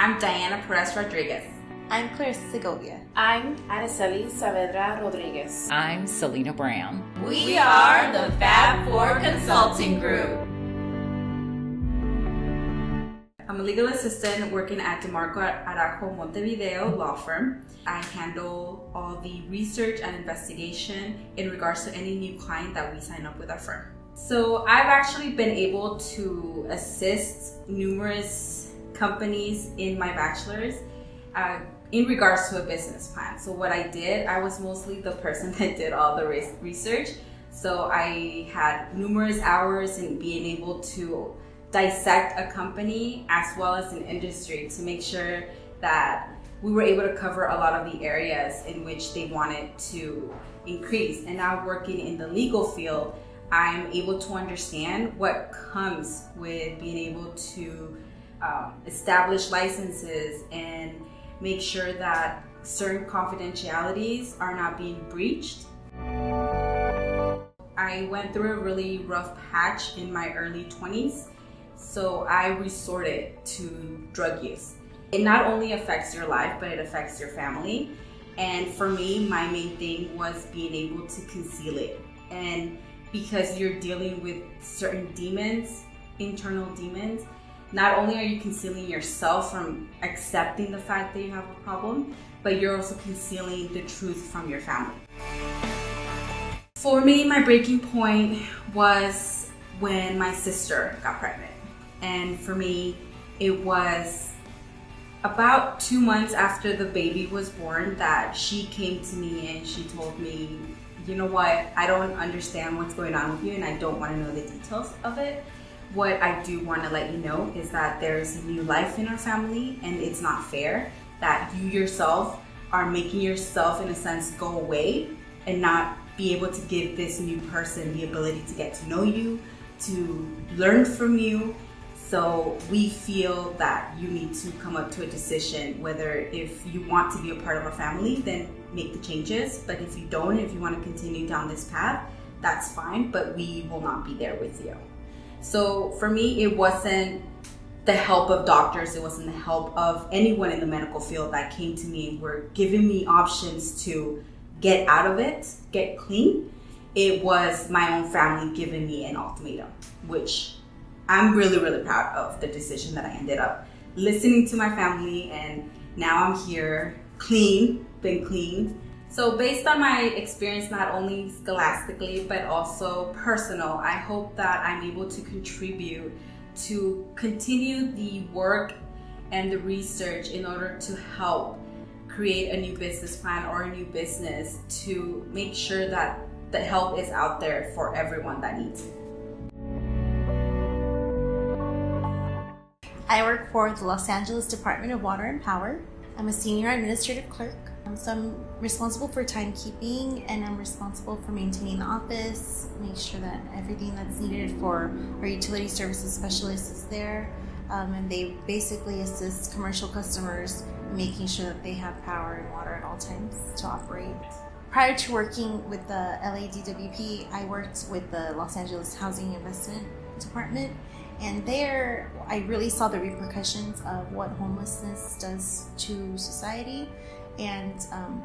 I'm Diana Perez Rodriguez. I'm Clarissa Segovia. I'm Araceli Saavedra Rodriguez. I'm Selena Brown. We are the F.A.B.4 Consulting Group. I'm a legal assistant working at DeMarco Arajo Montevideo law firm. I handle all the research and investigation in regards to any new client that we sign up with our firm. So I've actually been able to assist numerous companies in my bachelor's in regards to a business plan. So what I did, I was mostly the person that did all the research. So I had numerous hours in being able to dissect a company as well as an industry to make sure that we were able to cover a lot of the areas in which they wanted to increase. And now working in the legal field, I'm able to understand what comes with being able to establish licenses and make sure that certain confidentialities are not being breached. I went through a really rough patch in my early 20s, so I resorted to drug use. It not only affects your life, but it affects your family. And for me, my main thing was being able to conceal it. And because you're dealing with certain demons, internal demons, not only are you concealing yourself from accepting the fact that you have a problem, but you're also concealing the truth from your family. For me, my breaking point was when my sister got pregnant. And for me, it was about 2 months after the baby was born that she came to me and she told me, you know what, I don't understand what's going on with you and I don't want to know the details of it. What I do want to let you know is that there's a new life in our family and it's not fair that you yourself are making yourself, in a sense, go away and not be able to give this new person the ability to get to know you, to learn from you. So we feel that you need to come up to a decision whether if you want to be a part of our family, then make the changes. But if you don't, if you want to continue down this path, that's fine, but we will not be there with you. So for me, it wasn't the help of doctors, it wasn't the help of anyone in the medical field that came to me and were giving me options to get out of it, get clean. It was my own family giving me an ultimatum, which I'm really, really proud of the decision that I ended up listening to my family, and now I'm here, clean, been clean. So based on my experience, not only scholastically, but also personal, I hope that I'm able to contribute to continue the work and the research in order to help create a new business plan or a new business to make sure that the help is out there for everyone that needs it. I work for the Los Angeles Department of Water and Power. I'm a senior administrative clerk. So I'm responsible for timekeeping and I'm responsible for maintaining the office, make sure that everything that's needed for our utility services specialist is there. And they basically assist commercial customers making sure that they have power and water at all times to operate. Prior to working with the LADWP, I worked with the Los Angeles Housing Investment Department. And there, I really saw the repercussions of what homelessness does to society. And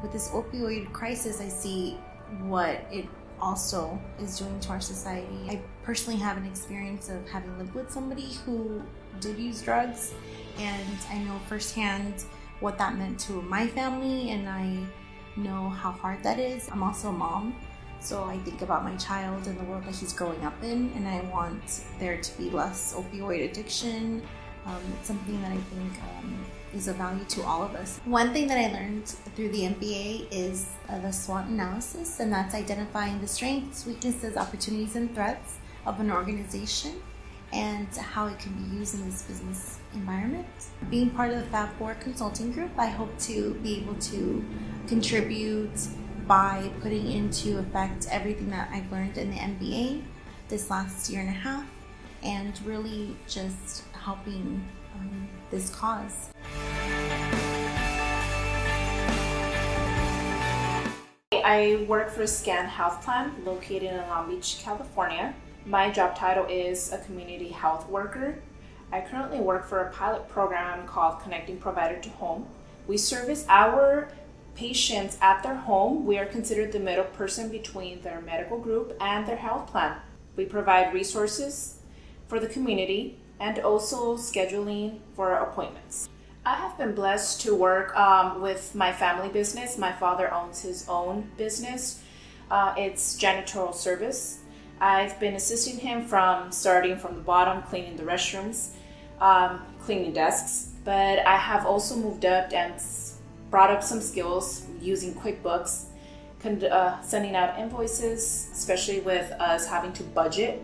with this opioid crisis, I see what it also is doing to our society. I personally have an experience of having lived with somebody who did use drugs, and I know firsthand what that meant to my family, and I know how hard that is. I'm also a mom, so I think about my child and the world that he's growing up in, and I want there to be less opioid addiction. It's something that I think is of value to all of us. One thing that I learned through the MBA is the SWOT analysis, and that's identifying the strengths, weaknesses, opportunities, and threats of an organization and how it can be used in this business environment. Being part of the F.A.B.4 Consulting Group, I hope to be able to contribute by putting into effect everything that I've learned in the MBA this last year and a half, and really just helping this cause. I work for Scan Health Plan located in Long Beach, California. My job title is a community health worker. I currently work for a pilot program called Connecting Provider to Home. We service our patients at their home. We are considered the middle person between their medical group and their health plan. We provide resources for the community and also scheduling for appointments. I have been blessed to work with my family business. My father owns his own business. It's janitorial service. I've been assisting him from starting from the bottom, cleaning the restrooms, cleaning desks, but I have also moved up and brought up some skills using QuickBooks, sending out invoices, especially with us having to budget,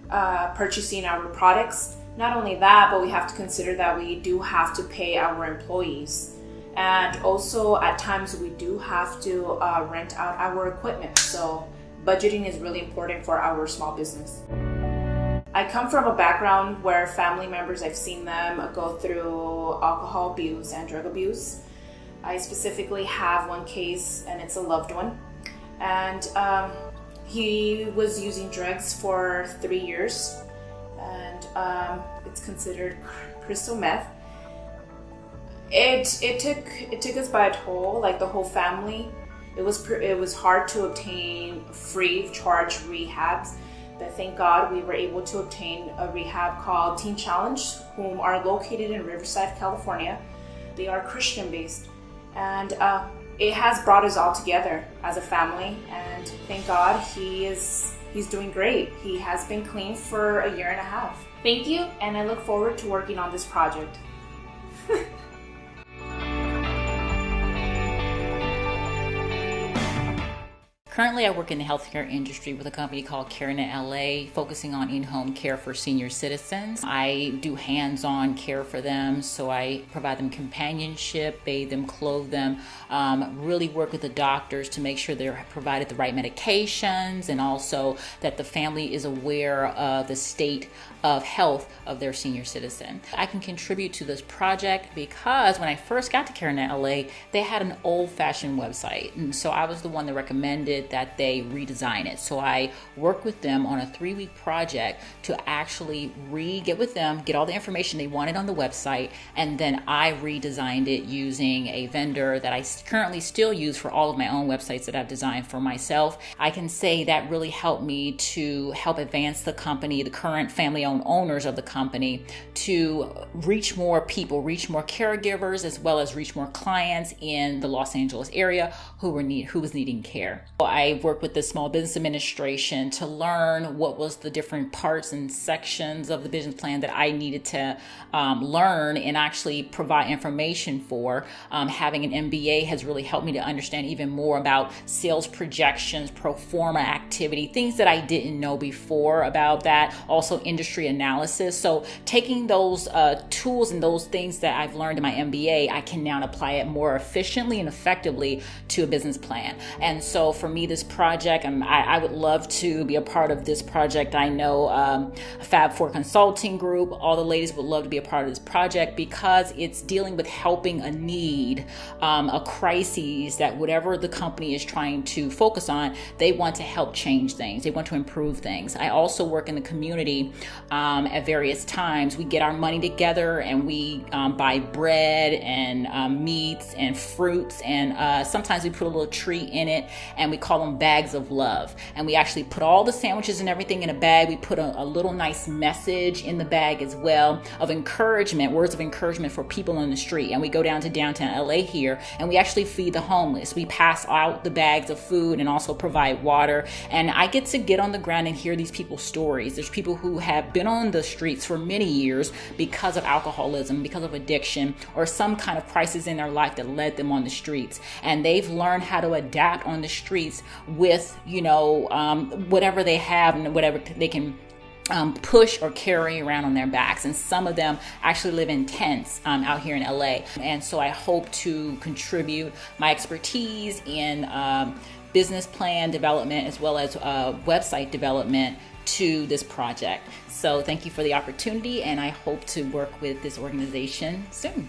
purchasing our products. Not only that, but we have to consider that we do have to pay our employees. And also at times we do have to rent out our equipment. So budgeting is really important for our small business. I come from a background where family members, I've seen them go through alcohol abuse and drug abuse. I specifically have one case, and it's a loved one. And he was using drugs for 3 years, and it's considered crystal meth. It took us by a toll, like the whole family. It was hard to obtain free of charge rehabs, but thank God we were able to obtain a rehab called Teen Challenge, whom are located in Riverside, California. They are Christian based, and it has brought us all together as a family. And thank God he's doing great. He has been clean for 1.5 years. Thank you, and I look forward to working on this project. Currently, I work in the healthcare industry with a company called CareNet LA, focusing on in-home care for senior citizens. I do hands-on care for them, so I provide them companionship, bathe them, clothe them, really work with the doctors to make sure they're provided the right medications, and also that the family is aware of the state of health of their senior citizen. I can contribute to this project because when I first got to CareNet LA, they had an old-fashioned website, and so I was the one that recommended that they redesign it. So I worked with them on a 3-week project to actually get with them, get all the information they wanted on the website, and then I redesigned it using a vendor that I currently still use for all of my own websites that I've designed for myself. I can say that really helped me to help advance the company, the current family-owned owners of the company, to reach more people, reach more caregivers, as well as reach more clients in the Los Angeles area who was needing care. I worked with the Small Business Administration to learn what was the different parts and sections of the business plan that I needed to learn and actually provide information for. Having an MBA has really helped me to understand even more about sales projections, pro forma activity, things that I didn't know before about that, also industry analysis. So taking those tools and those things that I've learned in my MBA, I can now apply it more efficiently and effectively to a business plan. And so for me, this project, I would love to be a part of this project. I know F.A.B.4 Consulting Group, all the ladies would love to be a part of this project because it's dealing with helping a need, a crisis that whatever the company is trying to focus on, they want to help change things. They want to improve things. I also work in the community at various times. We get our money together and we buy bread and meats and fruits, and sometimes we put a little treat in it, and we call them bags of love. And we actually put all the sandwiches and everything in a bag. We put a little nice message in the bag as well of encouragement, words of encouragement for people on the street. And we go down to downtown LA here and we actually feed the homeless. We pass out the bags of food and also provide water. And I get to get on the ground and hear these people's stories. There's people who have been on the streets for many years because of alcoholism, because of addiction, or some kind of crisis in their life that led them on the streets. And they've learned how to adapt on the streets with, whatever they have and whatever they can push or carry around on their backs. And some of them actually live in tents out here in LA. And so I hope to contribute my expertise in business plan development as well as website development to this project. So thank you for the opportunity, and I hope to work with this organization soon.